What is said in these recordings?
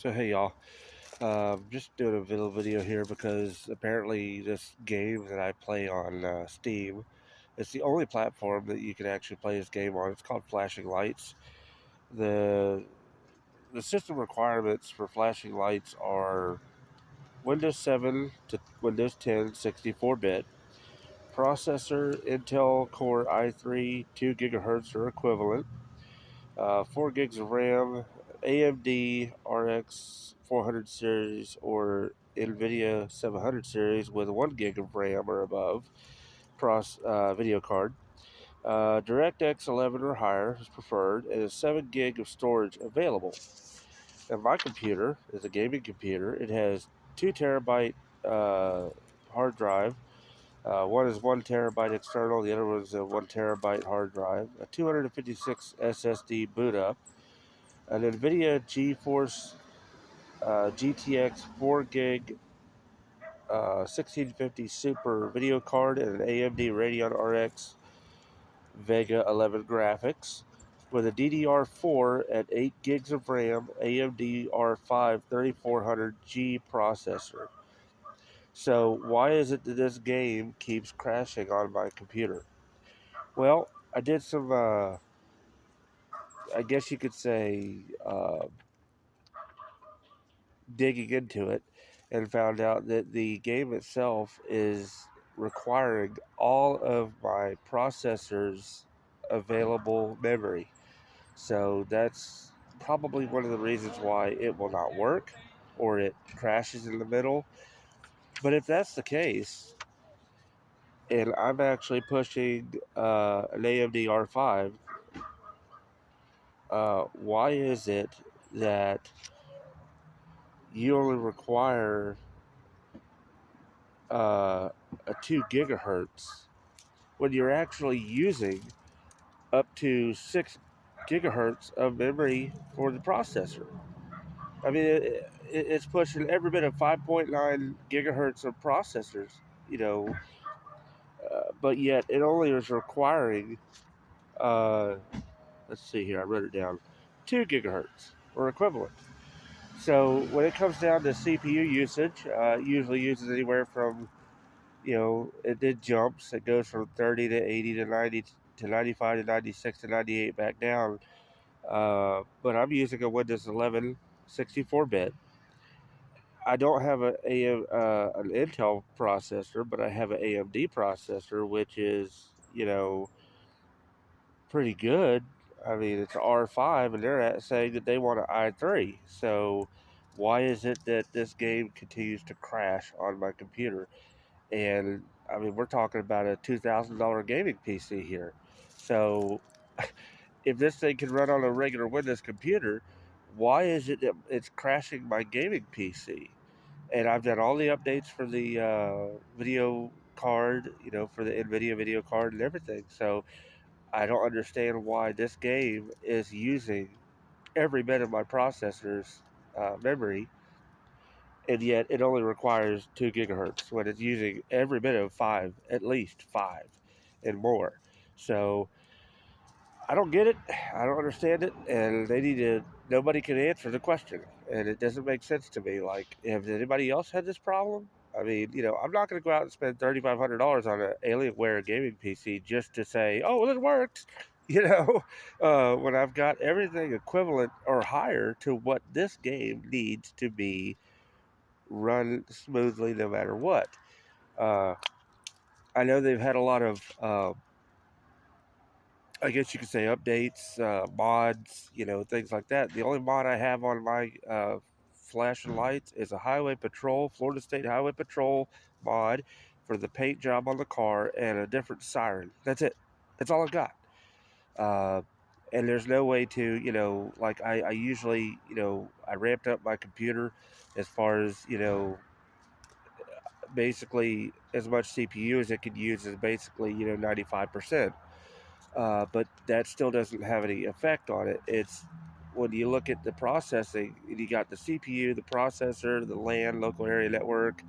So hey y'all, just doing a little video here because apparently this game that I play on Steam, it's the only platform that you can actually play this game on. It's called Flashing Lights. The the system requirements for Flashing Lights are Windows 7 to Windows 10 64-bit, processor Intel Core i3 2 gigahertz or equivalent, 4 gigs of RAM, AMD RX 400 series or NVIDIA 700 series with 1 gig of RAM or above, video card. DirectX 11 or higher is preferred, and a 7 gig of storage available. And my computer is a gaming computer. It has 2 terabyte hard drive. One is 1 terabyte external, the other one is a 1 terabyte hard drive, a 256 SSD boot up, an NVIDIA GeForce GTX 4 gig 1650 Super video card, and an AMD Radeon RX Vega 11 graphics with a DDR4 at 8 gigs of RAM, AMD R5 3400G processor. So why is it that this game keeps crashing on my computer? Well, I did some, I guess you could say, digging into it and found out that the game itself is requiring all of my processor's available memory. So that's probably one of the reasons why it will not work or it crashes in the middle. But if that's the case, and I'm actually pushing an AMD R5, why is it that you only require a 2 gigahertz when you're actually using up to 6 gigahertz of memory for the processor? I mean, it's pushing every bit of 5.9 gigahertz of processors, you know, but yet it only is requiring, uh, let's see here, I wrote it down, 2 gigahertz or equivalent. So when it comes down to CPU usage, it usually uses anywhere from, it did jumps. It goes from 30 to 80 to 90 to 95 to 96 to 98 back down. But I'm using a Windows 11 64-bit. I don't have an Intel processor, but I have an AMD processor, which is, pretty good. I mean, it's R5, and they're saying that they want an i3. So why is it that this game continues to crash on my computer? And I mean, we're talking about a $2,000 gaming PC here. So if this thing can run on a regular Windows computer, why is it that it's crashing my gaming PC? And I've done all the updates for the video card, for the NVIDIA video card and everything. So I don't understand why this game is using every bit of my processor's memory, and yet it only requires 2 gigahertz when it's using every bit of 5, at least 5 and more. So I don't get it. I don't understand it, and nobody can answer the question, and it doesn't make sense to me. Like, has anybody else had this problem? I mean, I'm not going to go out and spend $3,500 on an Alienware gaming PC just to say, oh, well, it worked, when I've got everything equivalent or higher to what this game needs to be run smoothly no matter what. Uh, I know they've had a lot of I guess you could say updates, mods, things like that. The only mod I have on my flashing lights is a Florida State Highway Patrol mod for the paint job on the car and a different siren. That's it. That's all I've got. Uh, and there's no way to, like I usually, I ramped up my computer as far as, basically as much CPU as it could use is basically, 95%. But that still doesn't have any effect on it. It's when you look at the processing, you got the CPU, the processor, the LAN, local area network,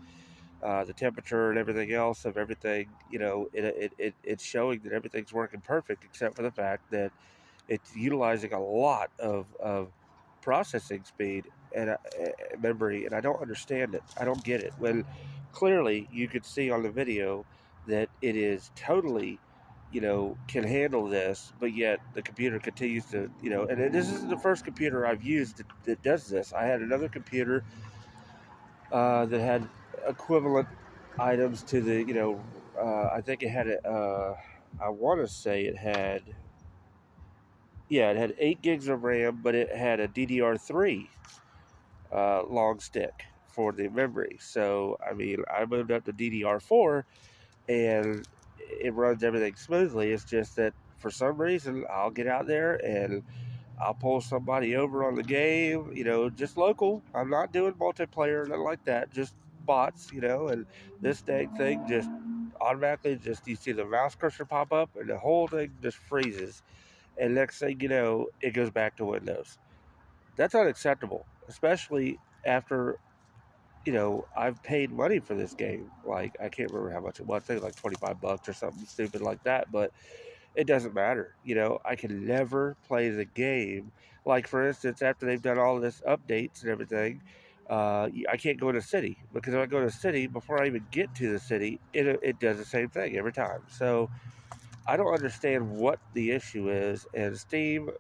the temperature, and everything else of everything. It's showing that everything's working perfect, except for the fact that it's utilizing a lot of processing speed. memory, and I don't understand it. I don't get it. When clearly you could see on the video that it is totally, can handle this, but yet the computer continues to, and this isn't the first computer I've used that does this. I had another computer that had equivalent items to the, I think it had I want to say it had, yeah, it had 8 gigs of RAM, but it had a DDR3 long stick for the memory. So, I mean, I moved up to DDR4 and it runs everything smoothly. It's just that for some reason, I'll get out there and I'll pull somebody over on the game, just local. I'm not doing multiplayer, nothing like that, just bots, and this dang thing just automatically just you see the mouse cursor pop up and the whole thing just freezes. And next thing you know, it goes back to Windows. That's unacceptable, especially after, I've paid money for this game. Like, I can't remember how much it was. I think like $25 or something stupid like that, but it doesn't matter. I can never play the game. Like, for instance, after they've done all this updates and everything, I can't go to the city because if I go to the city, before I even get to the city, it does the same thing every time. So I don't understand what the issue is. And Steam,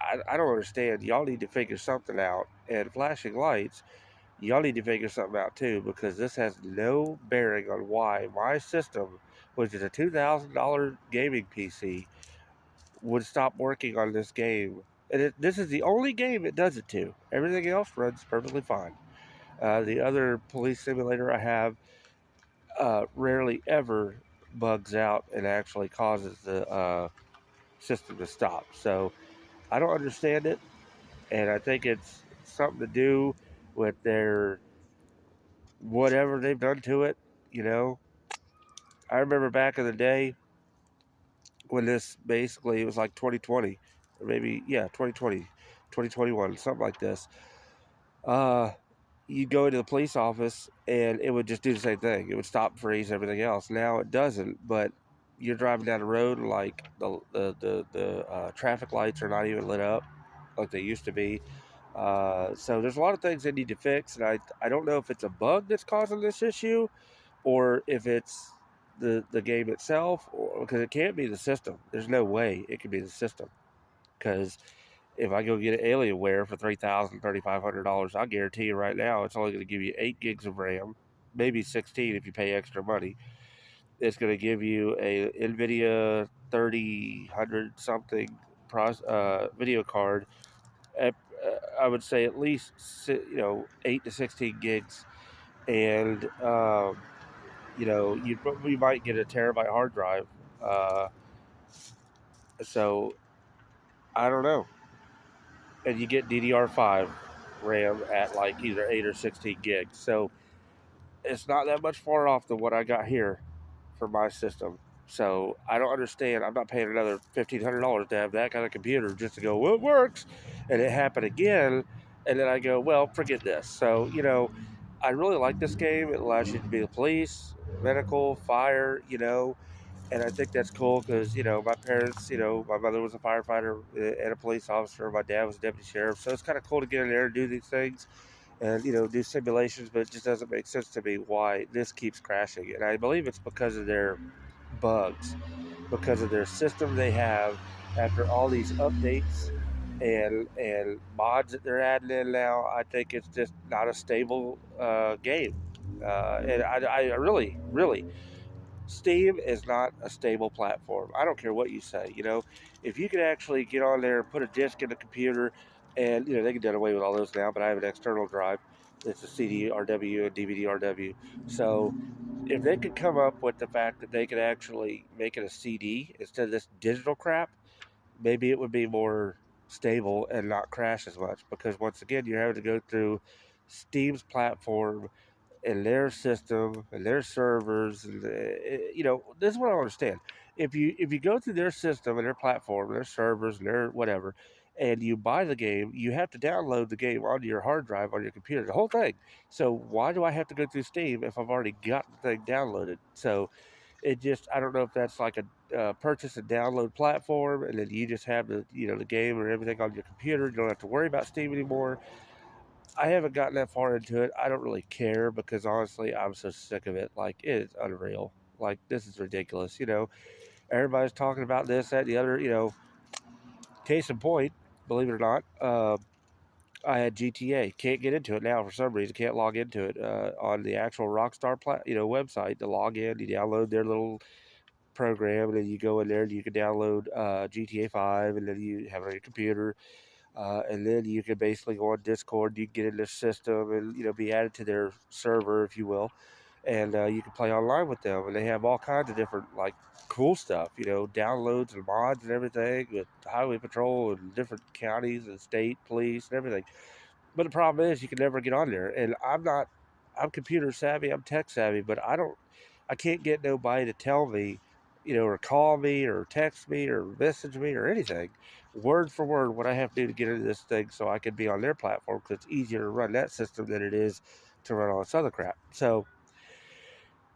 I don't understand. Y'all need to figure something out. And flashing lights, y'all need to figure something out too because this has no bearing on why my system, which is a $2,000 gaming PC, would stop working on this game. And this is the only game it does it to. Everything else runs perfectly fine. The other police simulator I have rarely ever bugs out and actually causes the system to stop. So I don't understand it, and I think it's something to do with their whatever they've done to it. You know, I remember back in the day when this basically it was like 2020 or maybe yeah 2020, 2021, something like this. Uh, you'd go into the police office and it would just do the same thing. It would stop, freeze, everything else. Now it doesn't, but you're driving down the road and like the traffic lights are not even lit up like they used to be. So there's a lot of things they need to fix, and I don't know if it's a bug that's causing this issue or if it's the game itself, or because it can't be the system. There's no way it could be the system because if I go get an Alienware for $3,000, $3,500, I guarantee you right now it's only going to give you 8 gigs of RAM, maybe 16 if you pay extra money. It's going to give you a NVIDIA 3000 something video card. At, I would say at least 8 to 16 gigs, and you might get a terabyte hard drive. Uh, so I don't know, and you get DDR5 RAM at like either 8 or 16 gigs. So it's not that much far off than what I got here for my system. So I don't understand. I'm not paying another $1,500 to have that kind of computer just to go, well, it works, and it happened again, and then I go, well, forget this. So I really like this game. It allows you to be the police, medical, fire, and I think that's cool because my parents, my mother was a firefighter and a police officer. My dad was a deputy sheriff, so it's kind of cool to get in there and do these things and do simulations. But it just doesn't make sense to me why this keeps crashing, and I believe it's because of their bugs, because of their system they have after all these updates and mods that they're adding in now. I think it's just not a stable game, and I really Steam is not a stable platform. I don't care what you say. If you could actually get on there and put a disk in the computer, and they can do away with all those now, but I have an external drive. It's a CD-RW and DVD-RW. So if they could come up with the fact that they could actually make it a CD instead of this digital crap, maybe it would be more stable and not crash as much. Because once again, you're having to go through Steam's platform and their system and their servers and this is what I understand. If you go through their system and their platform, their servers and their whatever, and you buy the game, you have to download the game onto your hard drive on your computer, the whole thing. So why do I have to go through Steam if I've already got the thing downloaded? So it just I don't know if that's like a purchase and download platform, and then you just have the the game or everything on your computer. You don't have to worry about Steam anymore. I haven't gotten that far into it. I don't really care because honestly, I'm so sick of it. Like, it's unreal. Like, this is ridiculous. Everybody's talking about this, that, and the other. Case in point, believe it or not, I had GTA. Can't get into it now for some reason. Can't log into it on the actual Rockstar website. To log in, you download their little program, and then you go in there and you can download GTA 5, and then you have it on your computer. And then you can basically go on Discord. You can get in their system and be added to their server, if you will, and you can play online with them. And they have all kinds of different like cool stuff, downloads and mods and everything with highway patrol and different counties and state police and everything. But the problem is you can never get on there. And I'm computer savvy, I'm tech savvy, but I can't get nobody to tell me, or call me or text me or message me or anything, word for word, what I have to do to get into this thing so I can be on their platform because it's easier to run that system than it is to run all this other crap. So,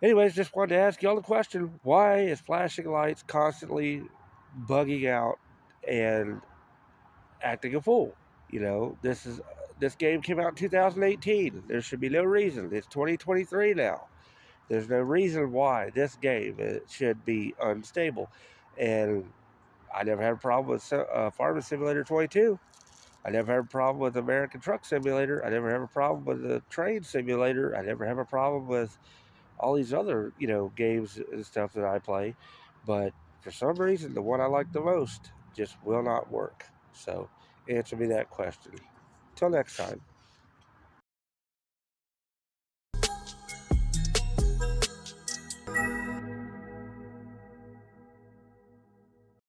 anyways, just wanted to ask y'all the question: why is flashing lights constantly bugging out and acting a fool? This game came out in 2018. There should be no reason. It's 2023 now. There's no reason why this game should be unstable. And I never had a problem with Farming Simulator 22. I never had a problem with American Truck Simulator. I never have a problem with the Train Simulator. I never have a problem with all these other, games and stuff that I play. But for some reason, the one I like the most just will not work. So answer me that question. Till next time.